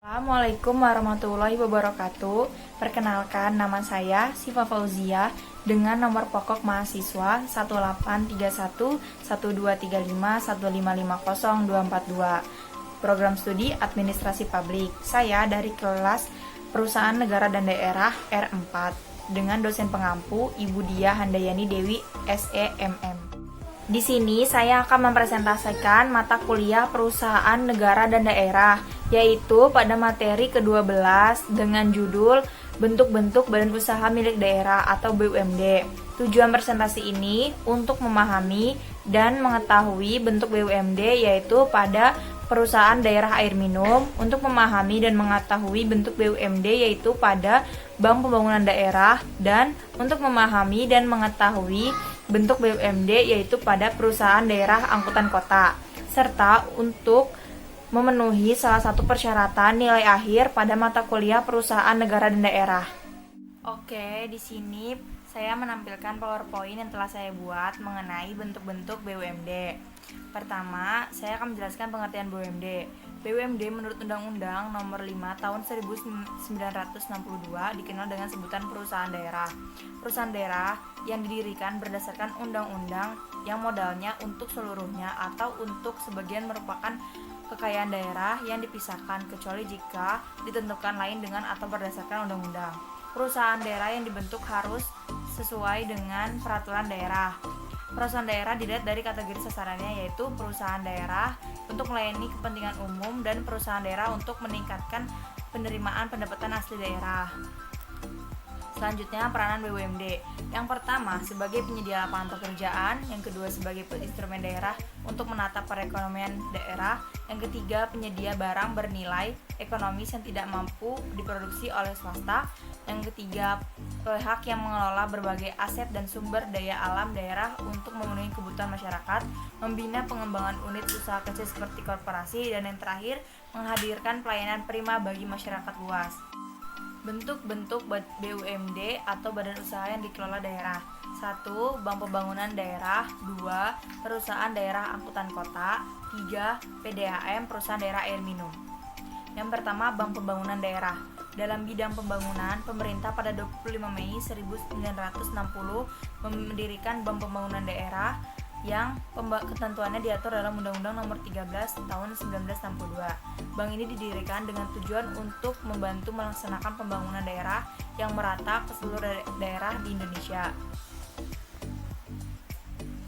Assalamualaikum warahmatullahi wabarakatuh. Perkenalkan, nama saya Siva Fauzia dengan nomor pokok mahasiswa 183112351550 Program Studi Administrasi Publik. Saya dari kelas Perusahaan Negara dan Daerah R4 dengan dosen pengampu Ibu Diah Handayani Dewi SEMM. Di sini saya akan mempresentasikan mata kuliah Perusahaan Negara dan Daerah, yaitu pada materi ke-12 dengan judul Bentuk-bentuk Badan Usaha Milik Daerah atau BUMD. Tujuan presentasi ini untuk memahami dan mengetahui bentuk BUMD, yaitu pada Perusahaan Daerah Air Minum, untuk memahami dan mengetahui bentuk BUMD yaitu pada Bank Pembangunan Daerah, dan untuk memahami dan mengetahui bentuk BUMD yaitu pada Perusahaan Daerah Angkutan Kota, serta untuk memenuhi salah satu persyaratan nilai akhir pada mata kuliah Perusahaan Negara dan Daerah. Oke, di sini saya menampilkan PowerPoint yang telah saya buat mengenai bentuk-bentuk BUMD. Pertama, saya akan menjelaskan pengertian BUMD. BUMD menurut Undang-Undang Nomor 5 Tahun 1962 dikenal dengan sebutan perusahaan daerah. Perusahaan daerah yang didirikan berdasarkan undang-undang yang modalnya untuk seluruhnya atau untuk sebagian merupakan kekayaan daerah yang dipisahkan kecuali jika ditentukan lain dengan atau berdasarkan undang-undang. Perusahaan daerah yang dibentuk harus sesuai dengan peraturan daerah. Perusahaan daerah dilihat dari kategori sasarannya, yaitu perusahaan daerah untuk melayani kepentingan umum dan perusahaan daerah untuk meningkatkan penerimaan pendapatan asli daerah. Selanjutnya, peranan BUMD. Yang pertama, sebagai penyedia lapangan pekerjaan. Yang kedua, sebagai instrumen daerah untuk menata perekonomian daerah. Yang ketiga, penyedia barang bernilai ekonomis yang tidak mampu diproduksi oleh swasta. Yang ketiga, pihak yang mengelola berbagai aset dan sumber daya alam daerah untuk memenuhi kebutuhan masyarakat, membina pengembangan unit usaha kecil seperti korporasi, dan yang terakhir, menghadirkan pelayanan prima bagi masyarakat luas. Bentuk-bentuk BUMD atau badan usaha yang dikelola daerah. 1. Bank Pembangunan Daerah. 2. Perusahaan Daerah Angkutan Kota. 3. PDAM, Perusahaan Daerah Air Minum. Yang pertama, Bank Pembangunan Daerah. Dalam bidang pembangunan, pemerintah pada 25 Mei 1960 mendirikan Bank Pembangunan Daerah yang ketentuannya diatur dalam Undang-Undang Nomor 13 Tahun 1962. Bank ini didirikan dengan tujuan untuk membantu melaksanakan pembangunan daerah yang merata ke seluruh daerah di Indonesia.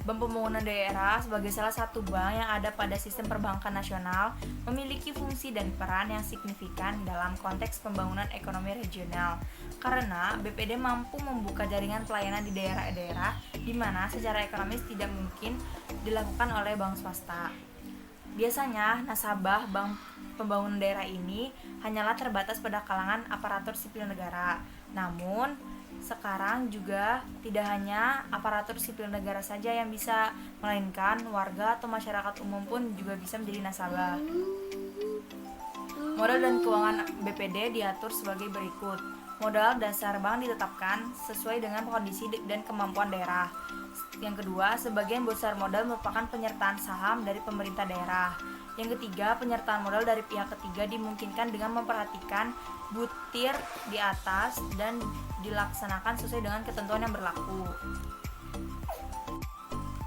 Bank Pembangunan Daerah sebagai salah satu bank yang ada pada sistem perbankan nasional memiliki fungsi dan peran yang signifikan dalam konteks pembangunan ekonomi regional, karena BPD mampu membuka jaringan pelayanan di daerah-daerah di mana secara ekonomis tidak mungkin dilakukan oleh bank swasta. Biasanya nasabah Bank Pembangunan Daerah ini hanyalah terbatas pada kalangan aparatur sipil negara. Namun sekarang juga tidak hanya aparatur sipil negara saja yang bisa, melainkan warga atau masyarakat umum pun juga bisa menjadi nasabah. Modal dan keuangan BPD diatur sebagai berikut. Modal dasar bank ditetapkan sesuai dengan kondisi dan kemampuan daerah. Yang kedua, sebagian besar modal merupakan penyertaan saham dari pemerintah daerah. Yang ketiga, penyertaan modal dari pihak ketiga dimungkinkan dengan memperhatikan butir di atas dan dilaksanakan sesuai dengan ketentuan yang berlaku.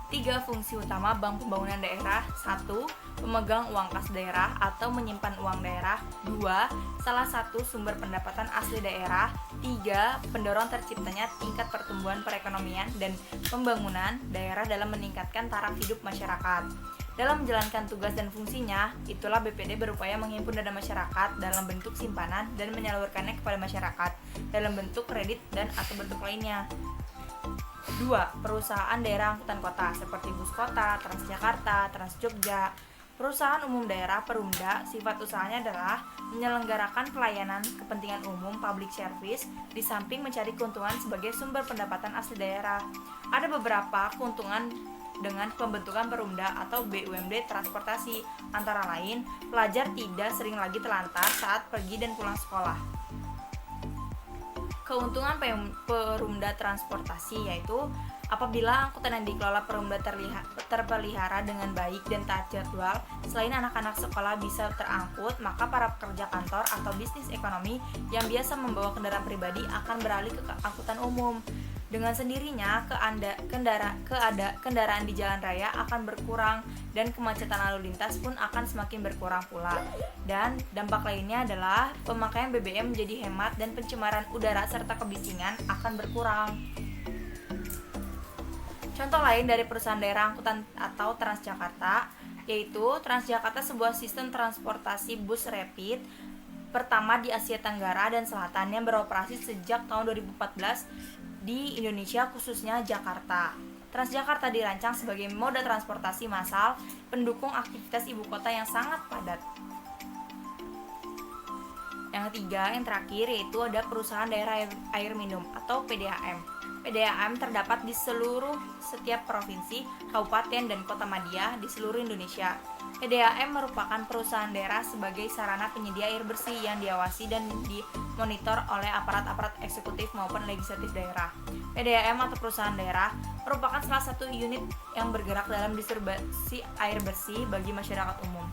3 fungsi utama Bank Pembangunan Daerah. 1. Pemegang uang kas daerah atau menyimpan uang daerah. 2. Salah satu sumber pendapatan asli daerah. 3. Pendorong terciptanya tingkat pertumbuhan perekonomian dan pembangunan daerah dalam meningkatkan taraf hidup masyarakat. Dalam menjalankan tugas dan fungsinya, itulah BPD berupaya menghimpun dana masyarakat dalam bentuk simpanan dan menyalurkannya kepada masyarakat dalam bentuk kredit dan atau bentuk lainnya. 2. Perusahaan daerah angkutan kota seperti Bus Kota, Transjakarta, Transjogja. Perusahaan umum daerah Perumda, sifat usahanya adalah menyelenggarakan pelayanan kepentingan umum public service di samping mencari keuntungan sebagai sumber pendapatan asli daerah. Ada beberapa keuntungan dengan pembentukan Perumda atau BUMD transportasi, antara lain pelajar tidak sering lagi terlantar saat pergi dan pulang sekolah. Keuntungan Perumda transportasi yaitu Apabila angkutan yang dikelola Perumda terpelihara dengan baik dan taat jadwal, selain anak-anak sekolah bisa terangkut, maka para pekerja kantor atau bisnis ekonomi yang biasa membawa kendaraan pribadi akan beralih ke angkutan umum. Dengan sendirinya, kendaraan di jalan raya akan berkurang dan kemacetan lalu lintas pun akan semakin berkurang pula. Dan dampak lainnya adalah pemakaian BBM menjadi hemat dan pencemaran udara serta kebisingan akan berkurang. Contoh lain dari perusahaan daerah angkutan atau Transjakarta, yaitu Transjakarta, sebuah sistem transportasi bus rapid pertama di Asia Tenggara dan Selatan yang beroperasi sejak tahun 2014 di Indonesia, khususnya Jakarta. Transjakarta dirancang sebagai moda transportasi massal pendukung aktivitas ibu kota yang sangat padat. Yang ketiga, yang terakhir, yaitu ada perusahaan daerah air minum atau PDAM. PDAM terdapat di setiap provinsi, kabupaten, dan kota madya di seluruh Indonesia. PDAM merupakan perusahaan daerah sebagai sarana penyedia air bersih yang diawasi dan dimonitor oleh aparat-aparat eksekutif maupun legislatif daerah. PDAM atau perusahaan daerah merupakan salah satu unit yang bergerak dalam distribusi air bersih bagi masyarakat umum.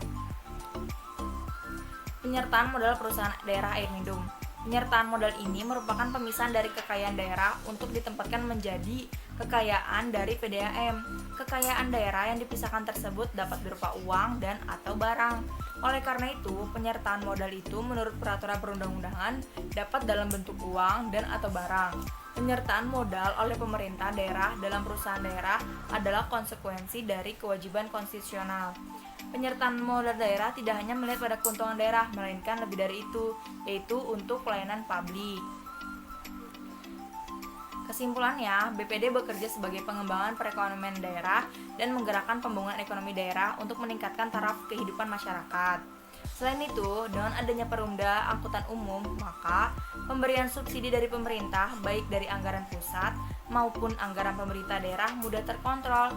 Penyertaan modal perusahaan daerah air minum. Penyertaan modal ini merupakan pemisahan dari kekayaan daerah untuk ditempatkan menjadi kekayaan dari PDAM. Kekayaan daerah yang dipisahkan tersebut dapat berupa uang dan atau barang. Oleh karena itu, penyertaan modal itu menurut peraturan perundang-undangan dapat dalam bentuk uang dan atau barang. Penyertaan modal oleh pemerintah daerah dalam perusahaan daerah adalah konsekuensi dari kewajiban konstitusional. Penyertaan modal daerah tidak hanya melihat pada keuntungan daerah, melainkan lebih dari itu, yaitu untuk pelayanan publik. Kesimpulannya, BPD bekerja sebagai pengembangan perekonomian daerah dan menggerakkan pembangunan ekonomi daerah untuk meningkatkan taraf kehidupan masyarakat. Selain itu, dengan adanya Perumda Angkutan Umum, maka pemberian subsidi dari pemerintah, baik dari anggaran pusat maupun anggaran pemerintah daerah, mudah terkontrol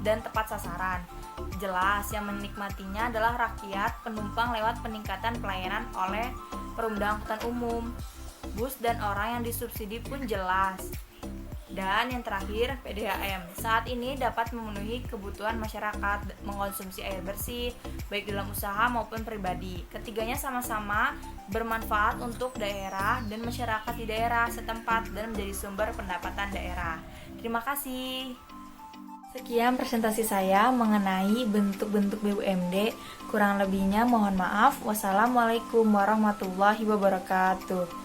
dan tepat sasaran. Jelas, yang menikmatinya adalah rakyat penumpang lewat peningkatan pelayanan oleh Perumda Angkutan Umum. Bus dan orang yang disubsidi pun jelas. Dan yang terakhir, PDAM saat ini dapat memenuhi kebutuhan masyarakat mengkonsumsi air bersih, baik dalam usaha maupun pribadi. Ketiganya sama-sama bermanfaat untuk daerah dan masyarakat di daerah setempat dan menjadi sumber pendapatan daerah. Terima kasih. Sekian presentasi saya mengenai bentuk-bentuk BUMD. Kurang lebihnya mohon maaf. Wassalamualaikum warahmatullahi wabarakatuh.